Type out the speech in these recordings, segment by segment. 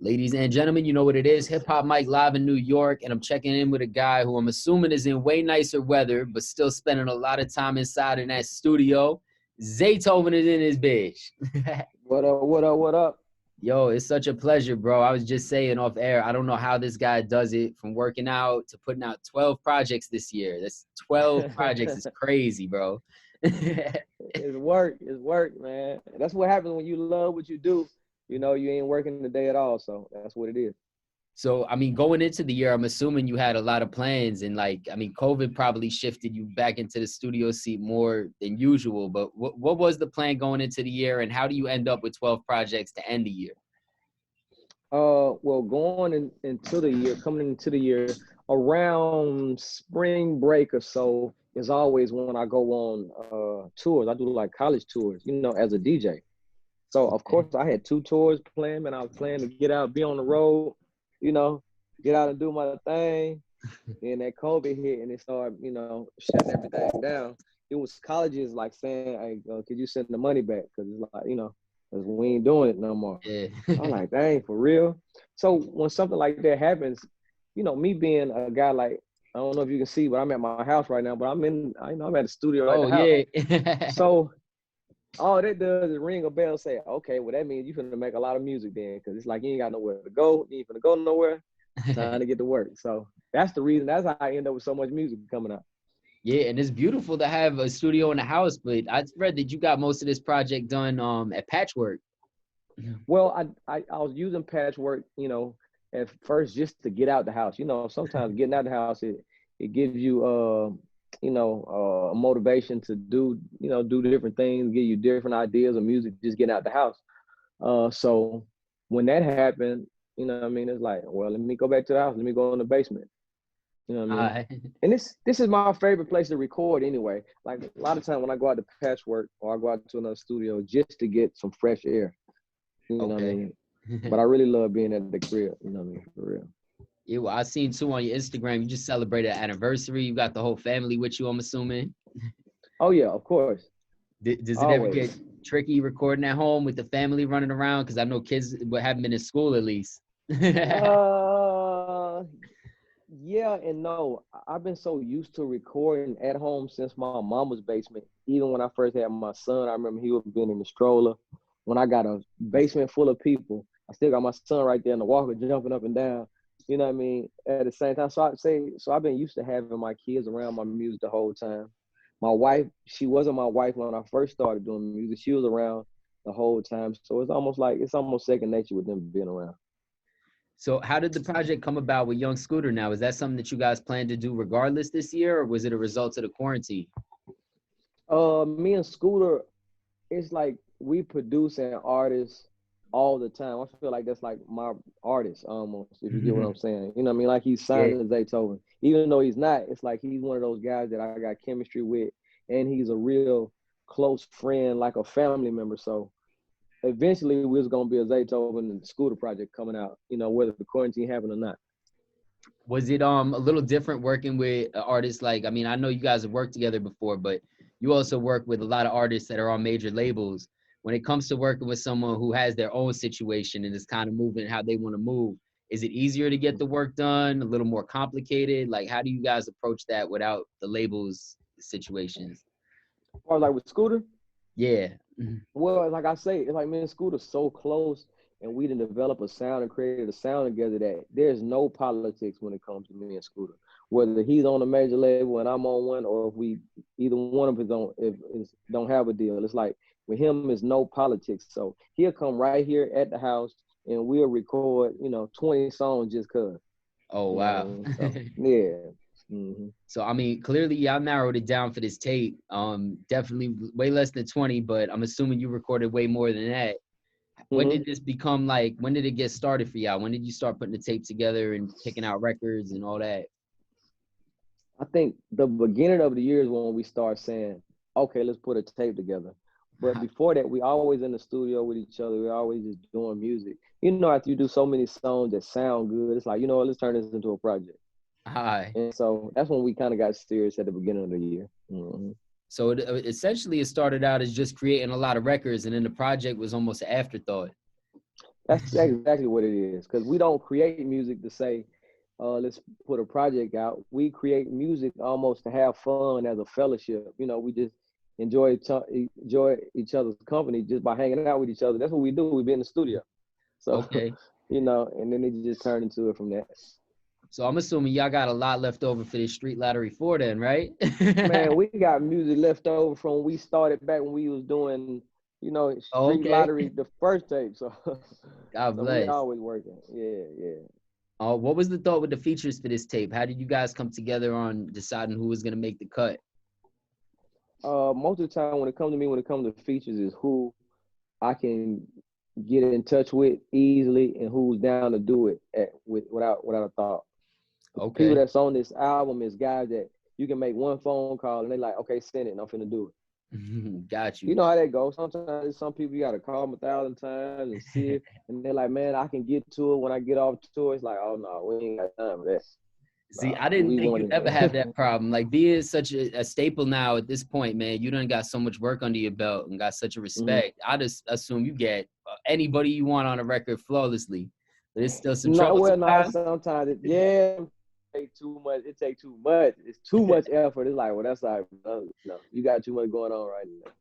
Ladies and gentlemen, you know what it is. Hip Hop Mike live in New York, and I'm checking in with a guy who I'm assuming is in way nicer weather, but still spending a lot of time inside in that studio. Zaytoven is in his bitch. What up, what up, what up? Yo, it's such a pleasure, bro. I was just saying off air, I don't know how this guy does it, from working out to putting out 12 projects this year. That's 12 projects. It's crazy, bro. It's work, man. That's what happens when you love what you do. You know, you ain't working the day at all, so that's what it is. So, I mean, going into the year, I'm assuming you had a lot of plans, and COVID probably shifted you back into the studio seat more than usual. But what was the plan going into the year, and how do you end up with 12 projects to end the year? Well, coming into the year, around spring break or so is always when I go on tours. I do like college tours, you know, as a DJ. So of course I had 2 tours planned, and I was planning to get out, be on the road, you know, get out and do my thing. And that COVID hit and it started, you know, shutting everything down. It was colleges like saying, hey, could you send the money back? Because it's like, you know, because we ain't doing it no more. Yeah. I'm like, dang, for real? So when something like that happens, you know, me being a guy like, I don't know if you can see, but I'm at my house right now, but I'm at the studio at the house. Yeah. So all that does is ring a bell and say, okay, well, that means you're finna make a lot of music then, because it's like you ain't got nowhere to go. You ain't finna go nowhere. Time to get to work. So that's the reason. That's how I end up with so much music coming out. Yeah, and it's beautiful to have a studio in the house, but I read that you got most of this project done at Patchwork. Well, I was using Patchwork, you know, at first just to get out the house. You know, sometimes getting out the house, it gives you motivation to do different things, give you different ideas of music, just getting out the house. So when that happened, you know what I mean, it's like, well, let me go back to the house. Let me go in the basement. You know what I mean? And this is my favorite place to record anyway. Like a lot of time when I go out to Patchwork or I go out to another studio just to get some fresh air. You know what I mean? But I really love being at the crib, you know what I mean, for real. Yeah, well, I seen too on your Instagram, you just celebrated an anniversary. You got the whole family with you, I'm assuming. Oh yeah, of course. Does it ever get tricky recording at home with the family running around? Because I know kids haven't been in school at least. Yeah and no. I've been so used to recording at home since my mama's basement. Even when I first had my son, I remember he was being in the stroller. When I got a basement full of people, I still got my son right there in the walker jumping up and down. You know what I mean? At the same time, so I've been used to having my kids around my music the whole time. My wife, she wasn't my wife when I first started doing music. She was around the whole time. So it's almost second nature with them being around. So how did the project come about with Young Scooter now? Is that something that you guys plan to do regardless this year, or was it a result of the quarantine? Me and Scooter, it's like we produce an artist all the time. I feel like that's like my artist almost, if you get what I'm saying. You know what I mean? Like he's signed to Zaytoven. Even though he's not, it's like he's one of those guys that I got chemistry with, and he's a real close friend, like a family member. So eventually we're gonna be a Zaytoven and Scooter project coming out, you know, whether the quarantine happened or not. Was it a little different working with artists like, I mean, I know you guys have worked together before, but you also work with a lot of artists that are on major labels. When it comes to working with someone who has their own situation and is kind of moving how they want to move, is it easier to get the work done, a little more complicated? Like, how do you guys approach that without the labels situations? Or like with Scooter? Yeah. Well, like I say, it's like me and Scooter so close, and we didn't develop a sound and created a sound together that there's no politics when it comes to me and Scooter. Whether he's on a major label and I'm on one, or if we either one of us don't have a deal, it's like with him is no politics. So he'll come right here at the house and we'll record, 20 songs just cause. Oh wow. So, yeah. Mm-hmm. So, I mean, clearly y'all narrowed it down for this tape. Definitely way less than 20, but I'm assuming you recorded way more than that. When did this become like, when did it get started for y'all? When did you start putting the tape together and picking out records and all that? I think the beginning of the year is when we start saying, okay, let's put a tape together. But before that, we always in the studio with each other. We're always just doing music. You know, after you do so many songs that sound good, it's like, you know what, let's turn this into a project. And so that's when we kind of got serious at the beginning of the year. Mm-hmm. So essentially it started out as just creating a lot of records, and then the project was almost an afterthought. That's exactly what it is. Because we don't create music to say, let's put a project out. We create music almost to have fun as a fellowship. You know, we just enjoy each other's company just by hanging out with each other. That's what we do. We be in the studio. So, Okay. you know, and then it just turned into it from that. So I'm assuming y'all got a lot left over for this Street Lottery 4 then, right? Man, we got music left over from when we started back when we was doing, you know, Street Okay. Lottery, the first tape. So, God so we bless. always working. Yeah, yeah. What was the thought with the features for this tape? How did you guys come together on deciding who was gonna make the cut? Most of the time when it comes to me, when it comes to features, is who I can get in touch with easily and who's down to do it without a thought. People Okay. that's on this album is guys that you can make one phone call and they like, okay, send it, and I'm finna do it. Got You you. know how that goes. Sometimes some people you gotta call them 1,000 times and see it, and they're like, man, I can get to it when I get off tour. It's like, oh no, we ain't got time for that. See, Nah, I didn't we think want you ever have it. that problem. Like being such a staple now at this point, man, you done got so much work under your belt and got such a Mhm. respect. I just assume you get anybody you want on a record flawlessly. But there's still some No, trouble well, no, sometimes. sometimes it take too much. It take too much. It's too much effort. It's like, well, that's like, no, you got too much going on right now.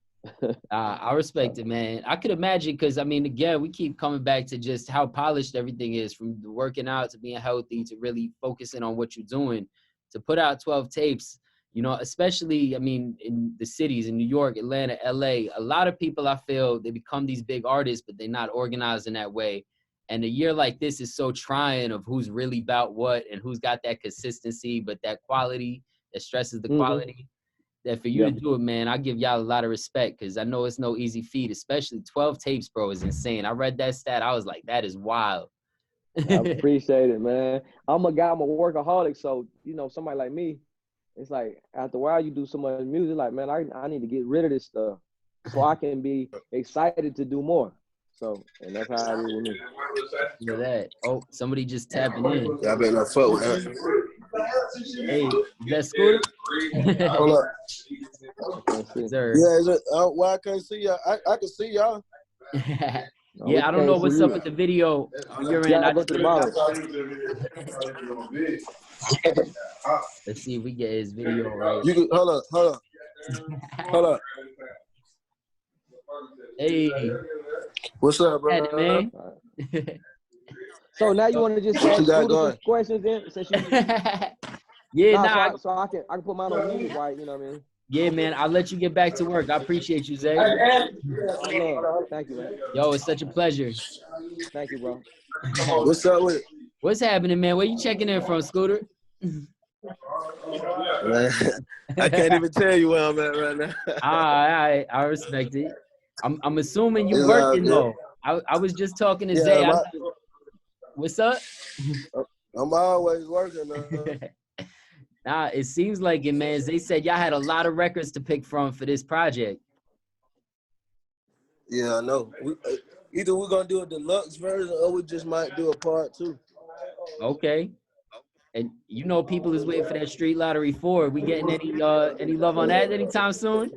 I respect it, man. I could imagine because I mean, again, we keep coming back to just how polished everything is, from the working out to being healthy to really focusing on what you're doing. To put out 12 tapes, you know, especially I mean, in the cities in New York, Atlanta, LA, a lot of people I feel they become these big artists, but they're not organized in that way. And a year like this is so trying of who's really about what and who's got that consistency, but that quality that stresses the Hmm. quality that for you to Yeah, do it, man, I give y'all a lot of respect because I know it's no easy feat, especially 12 tapes, bro, is insane. I read that stat. I was like, that is wild. I appreciate it, man. I'm a guy. I'm a workaholic, so you know, somebody like me, it's like after a while you do so much music, like man, I need to get rid of this stuff so I can be excited to do more. So, and that's how it is with me. Look at that. Oh, somebody just tapping in. Y'all better not fuck with her. Hey, is that Scooter? Hold up. I can't see. Sir. Yeah, is it, why I can't see y'all? I can see y'all. No, we Yeah, I don't know can't see what's up you. with the video on your You end. gotta I go just to the bottom. let's see if we get his video right. You can hold up. Hey, What's up, at it, bro? man. So now you want to just What you ask got Scooter some going? questions then, since you Yeah, nah, nah, so I can put mine on mute, right? You know what I mean? yeah, man. I'll let you get back to work. I appreciate you, Zay. One love. Thank you, man. Yo, it's such a pleasure. Thank you, bro. What's up with it? What's happening, man? Where you checking in from, Scooter? Man, I can't even tell you where I'm at right now. I respect it. I'm assuming you It's all working good. though. I was just talking to Yeah, Zay. What's up? I'm always working. Nah, it seems like it, man. They said y'all had a lot of records to pick from for this project. Yeah, I know. Either we're gonna do a deluxe version or we just might do a part 2. Okay. And you know people is waiting for that Street Lottery 4. We getting any love on that anytime soon?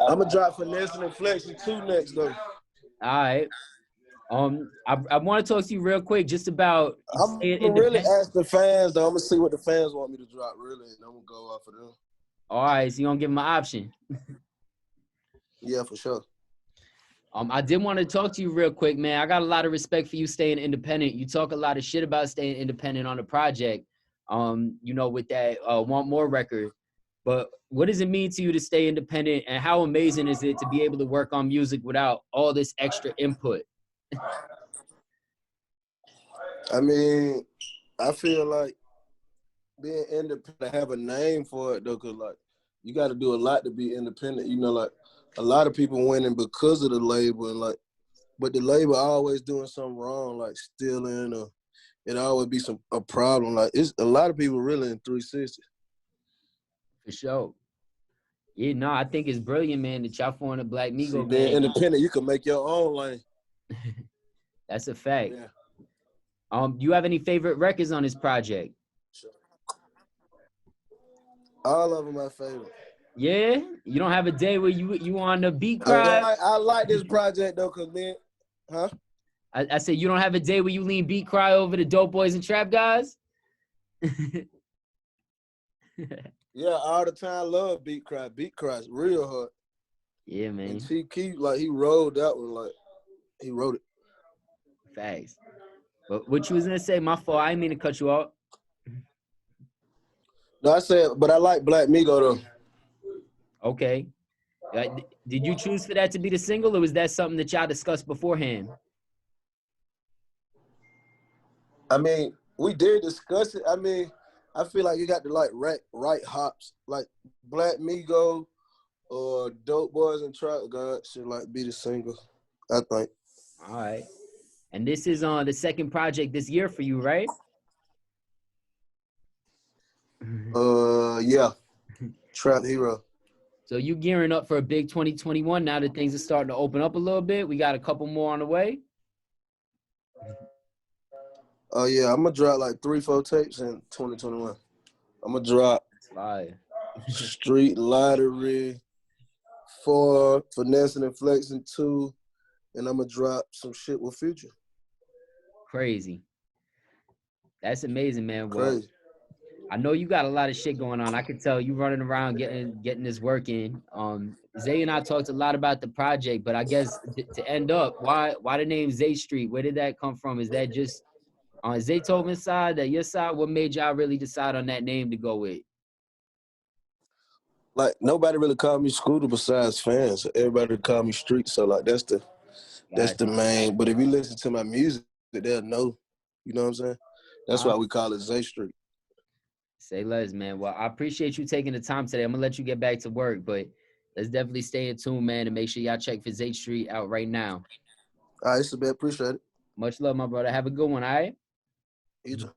I'm gonna drop Finesse and Inflection 2 next though. All right. I want to talk to you real quick just about I'm staying gonna really independent. ask the fans though. I'm gonna see what the fans want me to drop really, and I'm gonna go off of them. All right, so you gonna give them an option. Yeah, for sure. I did want to talk to you real quick, man. I got a lot of respect for you staying independent. You talk a lot of shit about staying independent on the project, you know, with that Want More record. But what does it mean to you to stay independent, and how amazing is it to be able to work on music without all this extra input? I mean, I feel like being independent, have a name for it though, cause like you got to do a lot to be independent. You know, like a lot of people winning because of the label, and like, but the label always doing something wrong, like stealing, or it always be a problem. Like it's a lot of people really in 360. For sure. Yeah, no, I think it's brilliant, man, that y'all forming a Black See, Migo being gang. independent, you can make your own lane. That's a fact. Yeah. Do you have any favorite records on this project? Sure. All of them my favorite. Yeah, you don't have a day where you on the beat cry. I like this project though, cause man, huh? I said, you don't have a day where you lean beat cry over the dope boys and trap guys? Yeah, all the time. Love beat cry. Beat cry's real hard. Yeah, man. And Chief Keef, like he wrote that one, like he wrote it. Facts. But what you was gonna say? My fault. I didn't mean to cut you off. No, I said, but I like Black Migo though. Okay. Did you choose for that to be the single, or was that something that y'all discussed beforehand? I mean, we did discuss it. I mean, I feel like you got the like right hops, like Black Migo or Dope Boys and Trap God should like be the single, I think. All right. And this is on the second project this year for you, right? Yeah. Trap Hero. So you gearing up for a big 2021 now that things are starting to open up a little bit. We got a couple more on the way. Oh yeah, I'm gonna drop like 3-4 tapes in 2021. I'm gonna drop Fire. Street Lottery, 4, Finessing and Flexing 2, and I'm gonna drop some shit with Future. Crazy. That's amazing, man. Well, Crazy. I know you got a lot of shit going on. I could tell you running around getting this work in. Zay and I talked a lot about the project, but I guess to end up, why the name Zaystreet? Where did that come from? Is that just on Zaytoven's side, that your side? What made y'all really decide on that name to go with? Like nobody really called me Scooter besides fans. Everybody called me Street. So like that's the main. But if you listen to my music, they'll know. You know what I'm saying? That's why we call it Zaystreet. Say less, man. Well, I appreciate you taking the time today. I'm gonna let you get back to work, but let's definitely stay in tune, man, and make sure y'all check for Zaystreet out right now. All right, it's a bit. Appreciate it. Much love, my brother. Have a good one, all right? You too.